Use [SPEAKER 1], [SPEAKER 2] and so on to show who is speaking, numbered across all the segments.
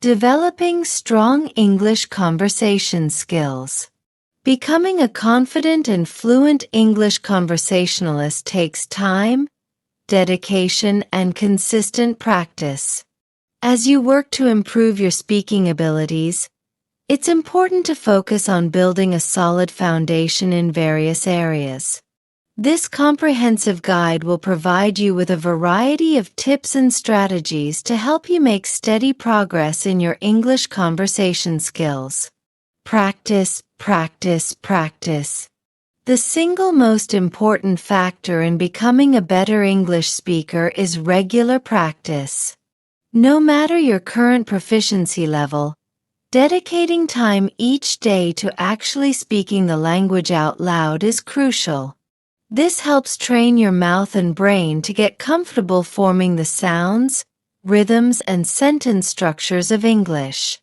[SPEAKER 1] Developing strong English conversation skills. Becoming a confident and fluent English conversationalist takes time, dedication, and consistent practice. As you work to improve your speaking abilities, it's important to focus on building a solid foundation in various areas. This comprehensive guide will provide you with a variety of tips and strategies to help you make steady progress in your English conversation skills. Practice, practice, practice. The single most important factor in becoming a better English speaker is regular practice. No matter your current proficiency level, dedicating time each day to actually speaking the language out loud is crucial. This helps train your mouth and brain to get comfortable forming the sounds, rhythms, and sentence structures of English.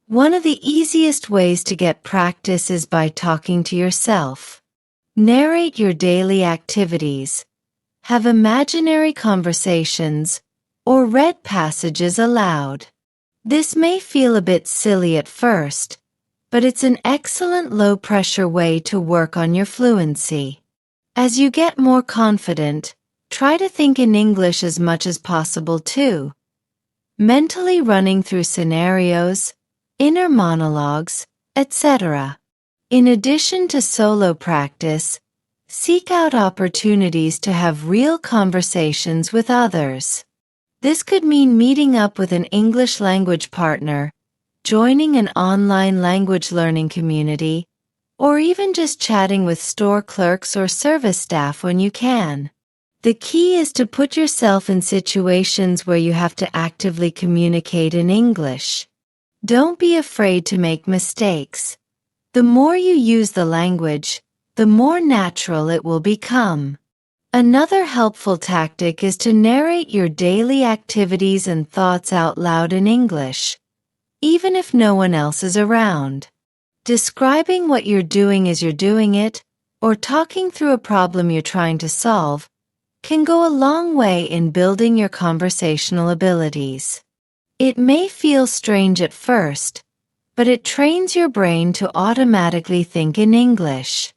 [SPEAKER 1] One of the easiest ways to get practice is by talking to yourself. Narrate your daily activities, have imaginary conversations, or read passages aloud. This may feel a bit silly at first, but it's an excellent low-pressure way to work on your fluency. As you get more confident, try to think in English as much as possible too. Mentally running through scenarios, inner monologues, etc. In addition to solo practice, seek out opportunities to have real conversations with others. This could mean meeting up with an English language partner, joining an online language learning community, or even just chatting with store clerks or service staff when you can. The key is to put yourself in situations where you have to actively communicate in English. Don't be afraid to make mistakes. The more you use the language, the more natural it will become. Another helpful tactic is to narrate your daily activities and thoughts out loud in English, even if no one else is around. Describing what you're doing as you're doing it, or talking through a problem you're trying to solve, can go a long way in building your conversational abilities. It may feel strange at first, but it trains your brain to automatically think in English.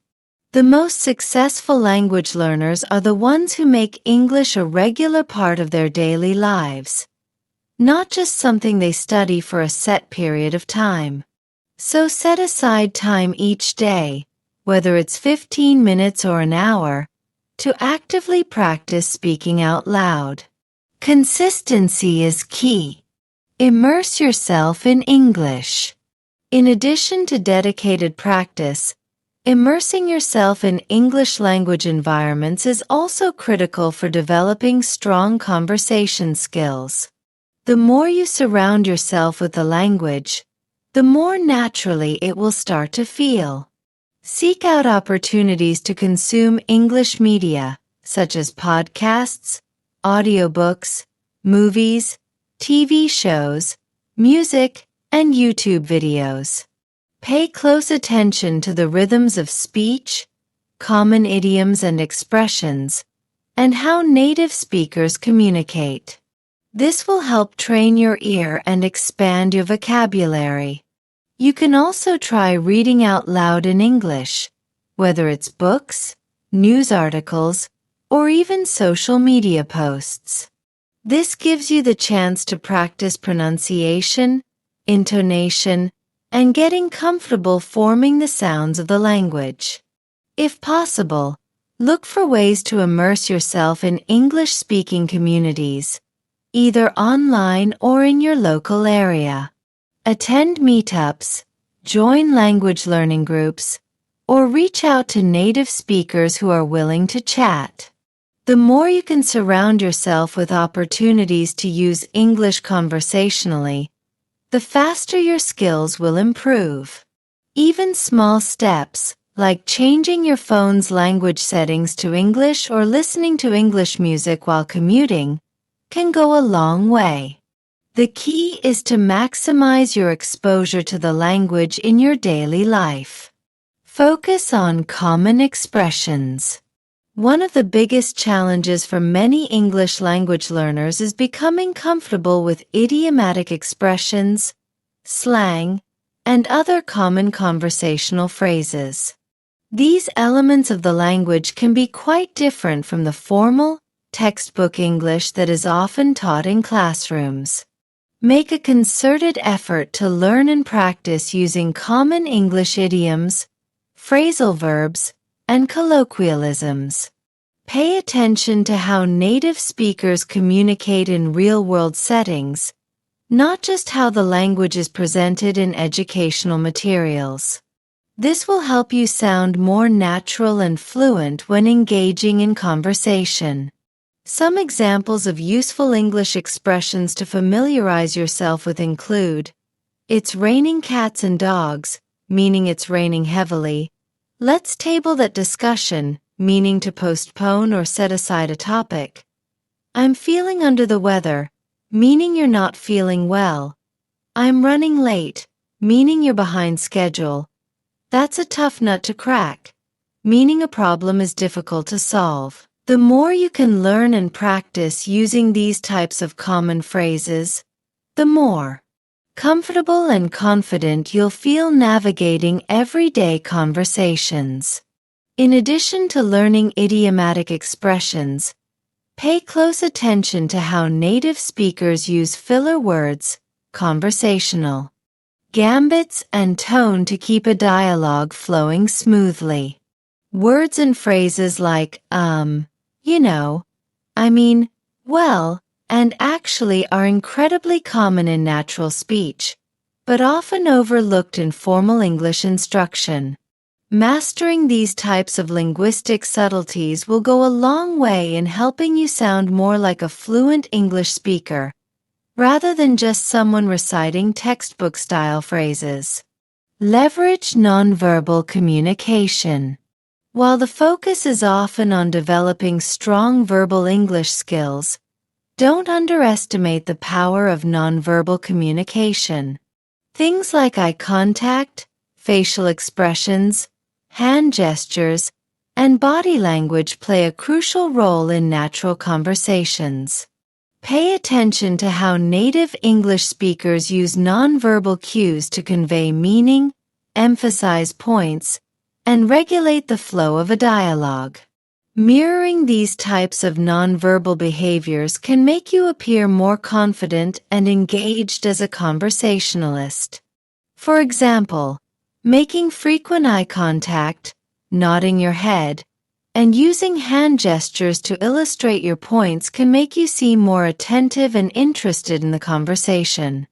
[SPEAKER 1] The most successful language learners are the ones who make English a regular part of their daily lives, not just something they study for a set period of time. So set aside time each day, whether it's 15 minutes or an hour, to actively practice speaking out loud. Consistency is key. Immerse yourself in English. In addition to dedicated practice, immersing yourself in English language environments is also critical for developing strong conversation skills. The more you surround yourself with the language, the more naturally it will start to feel. Seek out opportunities to consume English media, such as podcasts, audiobooks, movies, TV shows, music, and YouTube videos. Pay close attention to the rhythms of speech, common idioms and expressions, and how native speakers communicate. This will help train your ear and expand your vocabulary. You can also try reading out loud in English, whether it's books, news articles, or even social media posts. This gives you the chance to practice pronunciation, intonation, and getting comfortable forming the sounds of the language. If possible, look for ways to immerse yourself in English-speaking communities, either online or in your local area. Attend meetups, join language learning groups, or reach out to native speakers who are willing to chat. The more you can surround yourself with opportunities to use English conversationally, the faster your skills will improve. Even small steps, like changing your phone's language settings to English or listening to English music while commuting, can go a long way. The key is to maximize your exposure to the language in your daily life. Focus on common expressions. One of the biggest challenges for many English language learners is becoming comfortable with idiomatic expressions, slang, and other common conversational phrases. These elements of the language can be quite different from the formal, textbook English that is often taught in classrooms. Make a concerted effort to learn and practice using common English idioms, phrasal verbs, and colloquialisms. Pay attention to how native speakers communicate in real-world settings, not just how the language is presented in educational materials. This will help you sound more natural and fluent when engaging in conversation. Some examples of useful English expressions to familiarize yourself with include, "It's raining cats and dogs," meaning it's raining heavily. "Let's table that discussion," meaning to postpone or set aside a topic. "I'm feeling under the weather," meaning you're not feeling well. "I'm running late," meaning you're behind schedule. "That's a tough nut to crack," meaning a problem is difficult to solve. The more you can learn and practice using these types of common phrases, the more comfortable and confident you'll feel navigating everyday conversations. In addition to learning idiomatic expressions, pay close attention to how native speakers use filler words, conversational gambits, and tone to keep a dialogue flowing smoothly. Words and phrases like, you know, I mean, well, and actually are incredibly common in natural speech, but often overlooked in formal English instruction. Mastering these types of linguistic subtleties will go a long way in helping you sound more like a fluent English speaker, rather than just someone reciting textbook-style phrases. Leverage nonverbal communication. While the focus is often on developing strong verbal English skills, don't underestimate the power of nonverbal communication. Things like eye contact, facial expressions, hand gestures, and body language play a crucial role in natural conversations. Pay attention to how native English speakers use nonverbal cues to convey meaning, emphasize points, and regulate the flow of a dialogue. Mirroring these types of nonverbal behaviors can make you appear more confident and engaged as a conversationalist. For example, making frequent eye contact, nodding your head, and using hand gestures to illustrate your points can make you seem more attentive and interested in the conversation.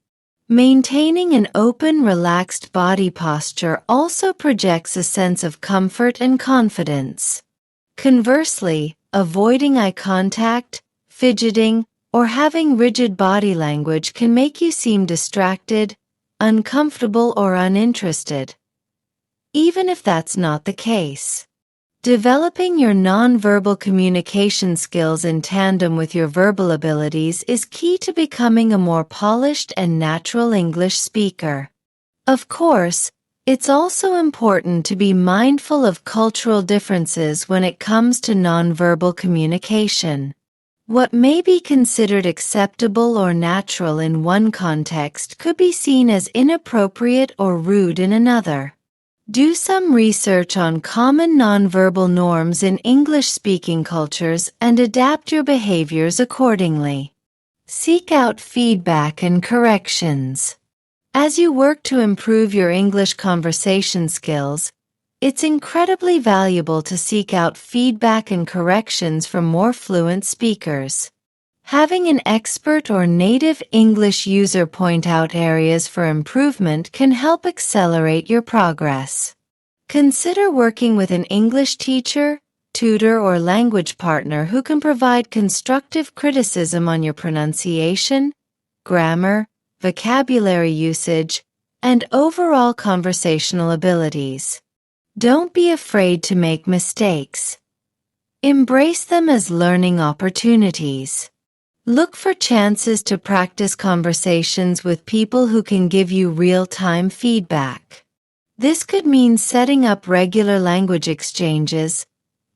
[SPEAKER 1] Maintaining an open, relaxed body posture also projects a sense of comfort and confidence. Conversely, avoiding eye contact, fidgeting, or having rigid body language can make you seem distracted, uncomfortable, or uninterested, even if that's not the case. Developing your nonverbal communication skills in tandem with your verbal abilities is key to becoming a more polished and natural English speaker. Of course, it's also important to be mindful of cultural differences when it comes to nonverbal communication. What may be considered acceptable or natural in one context could be seen as inappropriate or rude in another. Do some research on common nonverbal norms in English-speaking cultures and adapt your behaviors accordingly. Seek out feedback and corrections. As you work to improve your English conversation skills, it's incredibly valuable to seek out feedback and corrections from more fluent speakers. Having an expert or native English user point out areas for improvement can help accelerate your progress. Consider working with an English teacher, tutor, or language partner who can provide constructive criticism on your pronunciation, grammar, vocabulary usage, and overall conversational abilities. Don't be afraid to make mistakes. Embrace them as learning opportunities. Look for chances to practice conversations with people who can give you real-time feedback. This could mean setting up regular language exchanges,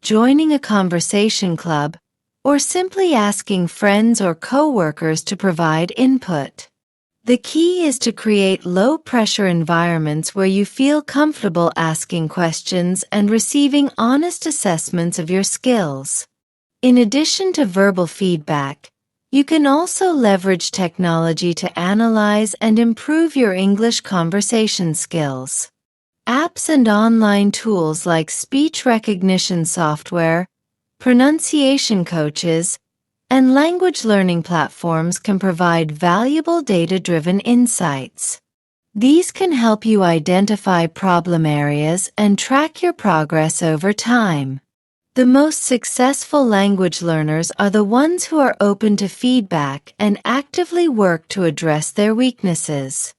[SPEAKER 1] joining a conversation club, or simply asking friends or coworkers to provide input. The key is to create low-pressure environments where you feel comfortable asking questions and receiving honest assessments of your skills. In addition to verbal feedback, you can also leverage technology to analyze and improve your English conversation skills. Apps and online tools like speech recognition software, pronunciation coaches, and language learning platforms can provide valuable data-driven insights. These can help you identify problem areas and track your progress over time. The most successful language learners are the ones who are open to feedback and actively work to address their weaknesses.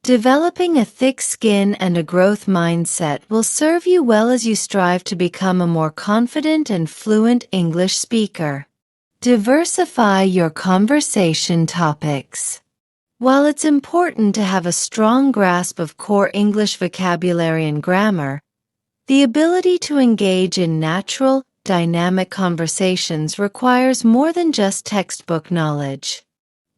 [SPEAKER 1] Developing a thick skin and a growth mindset will serve you well as you strive to become a more confident and fluent English speaker. Diversify your conversation topics. While it's important to have a strong grasp of core English vocabulary and grammar, the ability to engage in natural, dynamic conversations requires more than just textbook knowledge.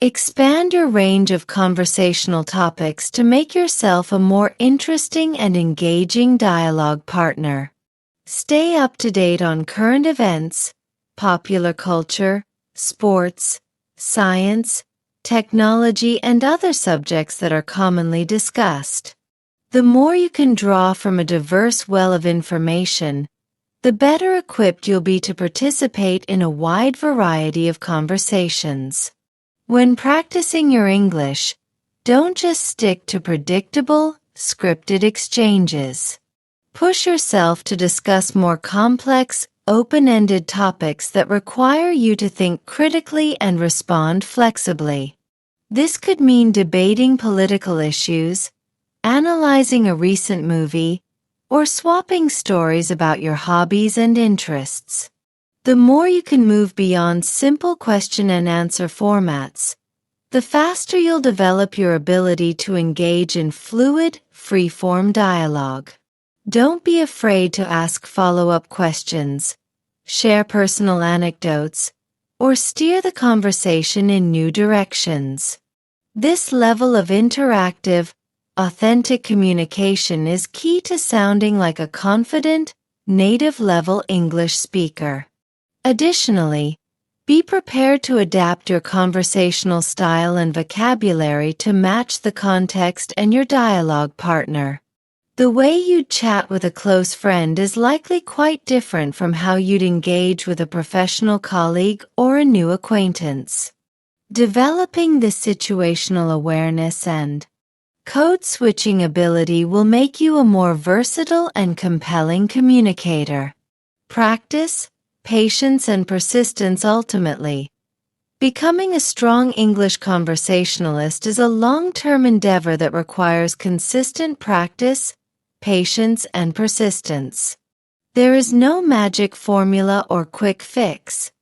[SPEAKER 1] Expand your range of conversational topics to make yourself a more interesting and engaging dialogue partner. Stay up to date on current events, popular culture, sports, science, technology, and other subjects that are commonly discussed. The more you can draw from a diverse well of information, the better equipped you'll be to participate in a wide variety of conversations. When practicing your English, don't just stick to predictable, scripted exchanges. Push yourself to discuss more complex, open-ended topics that require you to think critically and respond flexibly. This could mean debating political issues, analyzing a recent movie, or swapping stories about your hobbies and interests. The more you can move beyond simple question and answer formats, the faster you'll develop your ability to engage in fluid, free-form dialogue. Don't be afraid to ask follow-up questions, share personal anecdotes, or steer the conversation in new directions. This level of interactive, authentic communication is key to sounding like a confident, native-level English speaker. Additionally, be prepared to adapt your conversational style and vocabulary to match the context and your dialogue partner. The way you'd chat with a close friend is likely quite different from how you'd engage with a professional colleague or a new acquaintance. Developing this situational awareness and code-switching ability will make you a more versatile and compelling communicator. Practice, patience, and persistence ultimately. Becoming a strong English conversationalist is a long-term endeavor that requires consistent practice, patience, and persistence. There is no magic formula or quick fix.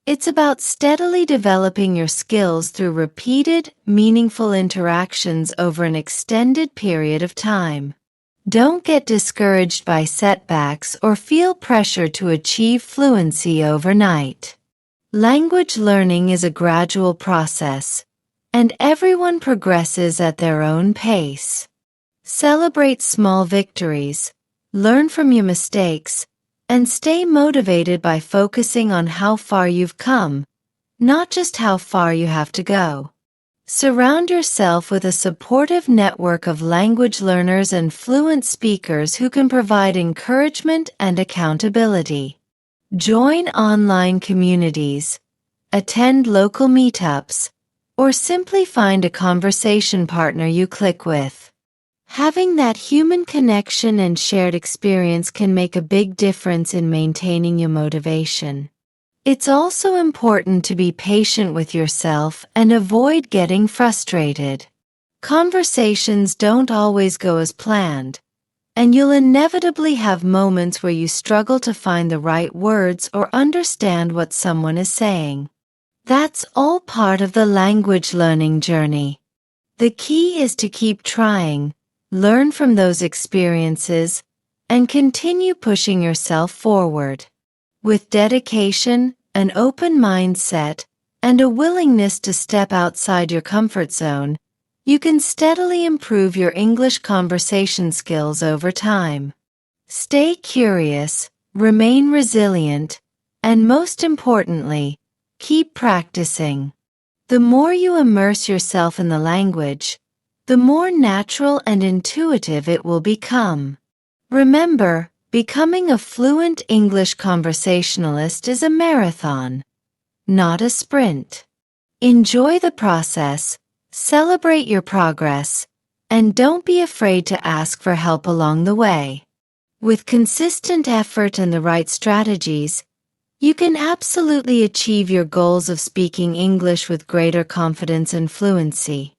[SPEAKER 1] It's about steadily developing your skills through repeated, meaningful interactions over an extended period of time. Don't get discouraged by setbacks or feel pressure to achieve fluency overnight. Language learning is a gradual process, and everyone progresses at their own pace. Celebrate small victories, learn from your mistakes, and stay motivated by focusing on how far you've come, not just how far you have to go. Surround yourself with a supportive network of language learners and fluent speakers who can provide encouragement and accountability. Join online communities, attend local meetups, or simply find a conversation partner you click with. Having that human connection and shared experience can make a big difference in maintaining your motivation. It's also important to be patient with yourself and avoid getting frustrated. Conversations don't always go as planned, and you'll inevitably have moments where you struggle to find the right words or understand what someone is saying. That's all part of the language learning journey. The key is to keep trying, learn from those experiences, and continue pushing yourself forward. With dedication, an open mindset, and a willingness to step outside your comfort zone, You can steadily improve your English conversation skills over time. Stay curious, remain resilient, and most importantly, keep practicing. The more you immerse yourself in the language, the more natural and intuitive it will become. Remember, becoming a fluent English conversationalist is a marathon, not a sprint. Enjoy the process, celebrate your progress, and don't be afraid to ask for help along the way. With consistent effort and the right strategies, you can absolutely achieve your goals of speaking English with greater confidence and fluency.